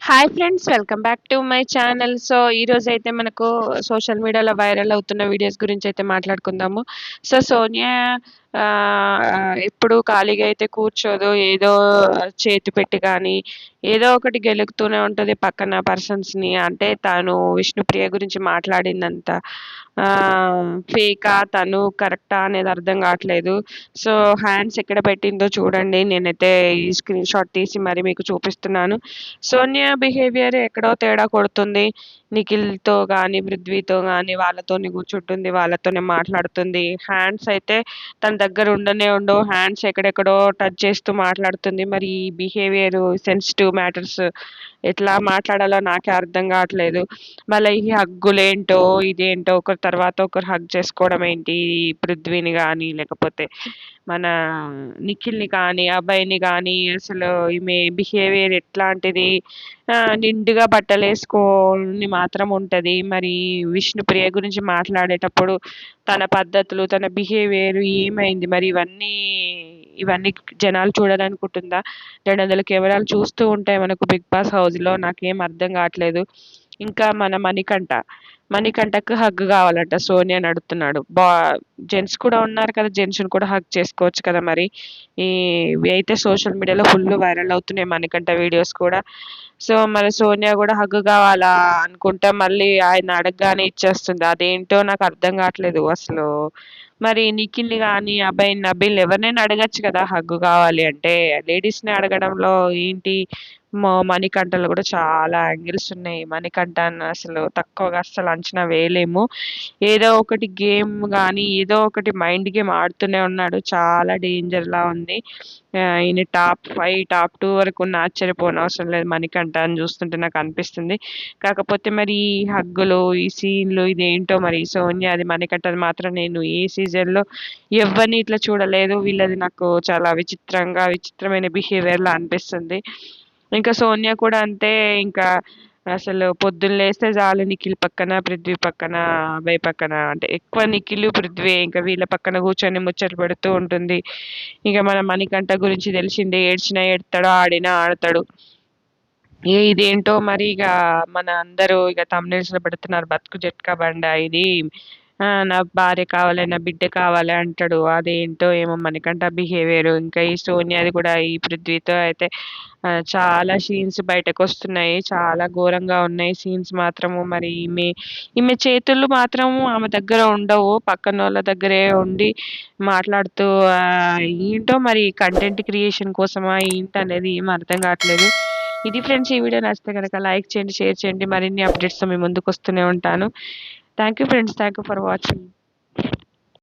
Hi friends, welcome back to my channel. So ఈరోజు అయితే మనకు సోషల్ మీడియాలో వైరల్ అవుతున్న వీడియోస్ గురించి అయితే మాట్లాడుకుందాము. సో సోనియా ఎప్పుడు ఖాళీగా అయితే కూర్చోదు. ఏదో చేతి పెట్టి కానీ ఏదో ఒకటి గెలుగుతూనే ఉంటుంది పక్కన పర్సన్స్ని. అంటే తను విష్ణుప్రియ గురించి మాట్లాడిందంత ఫేకా, తను కరెక్టా అనేది అర్థం కావట్లేదు. సో హ్యాండ్స్ ఎక్కడ పెట్టిందో చూడండి. నేనైతే ఈ స్క్రీన్ షాట్ తీసి మరి మీకు చూపిస్తున్నాను. సోనియా బిహేవియర్ ఎక్కడో తేడా కొడుతుంది. నిఖిల్‌తో గానీ, పృథ్వీతో గానీ వాళ్ళతోనే కూర్చుంటుంది. వాళ్ళతోనే మాట్లాడుతుంది. హ్యాండ్స్ అయితే తన దగ్గర ఉండనే ఉండవు. హ్యాండ్స్ ఎక్కడెక్కడో టచ్ చేస్తూ మాట్లాడుతుంది. మరి ఈ బిహేవియర్ సెన్సిటివ్ మ్యాటర్స్ ఎట్లా మాట్లాడాలో నాకే అర్థం కావట్లేదు. మళ్ళీ ఈ హగ్గులేంటో, ఇదేంటో ఒకరి తర్వాత ఒకరు హగ్ చేసుకోవడం ఏంటి? పృథ్వీని గానీ, లేకపోతే మన నిఖిల్‌ని కానీ, అభయ్‌ని గానీ అసలు ఈమె బిహేవియర్ ఎట్లాంటిది? నిండుగా బట్టలేసుకొని మాత్రం ఉంటది. మరి విష్ణుప్రియ గురించి మాట్లాడేటప్పుడు తన పద్ధతులు, తన బిహేవియర్ ఏమైంది? మరి ఇవన్నీ జనాలు చూడాలనుకుంటుందా? 200 కెమెరాలు చూస్తూ ఉంటాయి మనకు 'బిగ్ బాస్' హౌస్‌లో. నాకేం అర్థం కావట్లేదు. ఇంకా మన మణికంఠకు హగ్ కావాలంట సోనియాని అడుగుతున్నాడు. జెంట్స్ కూడా ఉన్నారు కదా! జెంట్స్‌ని కూడా హగ్ చేసుకోవచ్చు కదా మరి. ఇవి అయితే సోషల్ మీడియాలో ఫుల్ వైరల్ అవుతున్నాయి మణికంఠ వీడియోస్ కూడా. సో మరి సోనియా కూడా హగ్ కావాలా అనుకుంటే మళ్ళీ ఆయన అడగగానే ఇచ్చేస్తుంది. అదేంటో నాకు అర్థం కావట్లేదు అసలు. మరి నిఖిల్‌ని గానీ, అభయ్, నబీల్ ఎవరినైనా అడగొచ్చు కదా హగ్ కావాలి అంటే. లేడీస్‌ని అడగడంలో ఏంటి? మణికంఠలో కూడా చాలా యాంగిల్స్ ఉన్నాయి. మణికంఠను అసలు తక్కువగా అస్సలు అంచనా వేయలేము. ఏదో ఒకటి గేమ్ గానీ, ఏదో ఒకటి మైండ్ గేమ్ ఆడుతూనే ఉన్నాడు. చాలా డేంజర్‌లా ఉంది. ఈయన టాప్ 5, టాప్ 2 వరకు ఉన్న ఆశ్చర్యపోనవసరం లేదు మణికంఠని చూస్తుంటే నాకనిపిస్తుంది. కాకపోతే మరి ఈ హగ్గులు, ఈ సీన్‌లు ఇదేంటో మరి సోనియాది, మణికంఠది మాత్రం నేను ఏ సీజన్‌లో ఎవ్వరిని ఇట్లా చూడలేదు. వీళ్ళది నాకు చాలా విచిత్రమైన బిహేవియర్‌లా అనిపిస్తుంది. ఇంకా సోనియా కూడా అంతే. ఇంకా అసలు పొద్దున్న లేస్తే చాలు నిఖిల్ పక్కన, పృథ్వీ పక్కన, అభయ్ పక్కన, అంటే ఎక్కువ నిఖిల్, పృథ్వీ ఇంకా వీళ్ళ పక్కన కూర్చొని ముచ్చట్లు పెడుతూ ఉంటుంది. ఇక మన మణికంఠ గురించి తెలిసిందే. ఏడ్చినా ఏడతాడు, ఆడినా ఆడతాడు. ఇదేంటో మరి ఇక మన అందరూ ఇక థంబ్‌నెయిల్స్‌లో పెడుతున్నారు. బతుకు జట్కా బండ ఇది. నా భార్య కావాలి, నా బిడ్డ కావాలి అంటాడు. అదేంటో ఏమో మణికంఠ బిహేవియర్. ఇంకా ఈ సోనియాది కూడా ఈ పృథ్వీతో అయితే చాలా సీన్స్ బయటకొస్తున్నాయి. చాలా ఘోరంగా ఉన్నాయి సీన్స్ మాత్రము. మరి ఈమె చేతులు మాత్రము ఆమె దగ్గర ఉండవు. పక్కనోళ్ళ దగ్గరే ఉండి మాట్లాడుతూ ఏంటో మరి కంటెంట్ క్రియేషన్ కోసమా ఏంటనేది ఏం అర్థం కావట్లేదు. ఇది ఫ్రెండ్స్, ఈ వీడియో నచ్చితే కనుక లైక్ చేయండి, షేర్ చేయండి. మరిన్ని అప్డేట్స్‌తో మీ ముందుకొస్తూనే ఉంటాను. Thank you friends. Thank you for watching.